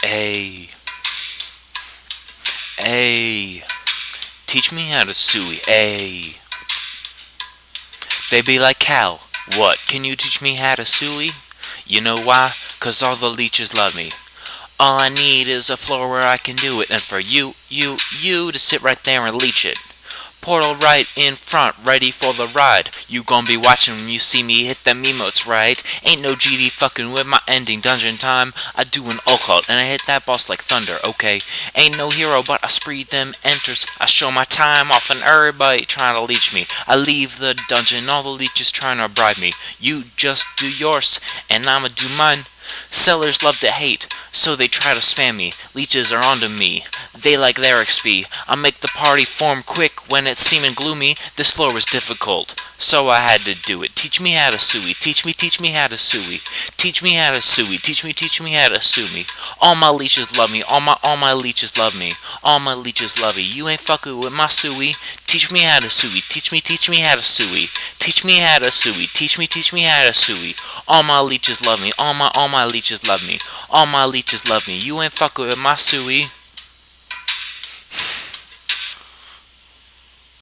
Ayy, ayy, teach me how to suey, ayy. They be like, Cal, what, can you teach me how to suey? You know why? 'Cause all the leeches love me. All I need is a floor where I can do it, and for you to sit right there and leech it. Portal right in front, ready for the ride. You gon' be watching when you see me hit them emotes, right? Ain't no GD fucking with my ending dungeon time. I do an occult and I hit that boss like thunder, okay? Ain't no hero but I spree them enters. I show my time off and everybody trying to leech me. I leave the dungeon, all the leeches trying to bribe me. You just do yours and I'ma do mine. Sellers love to hate, so they try to spam me. Leeches are onto me, they like their XP. I make the party form quick when it's seeming gloomy. This floor was difficult, so I had to do it. Teach me how to suey, teach me how to suey. Teach me how to suey, teach me how to sue me. All my leeches love me, all my leeches love me. All my leeches love me, you ain't fucking with my suey. Teach me how to suey, teach me how to suey. Teach me how to suey, teach me how to suey. All my leeches love me, all my leeches love me. All my leeches love me, you ain't fucking with my suey.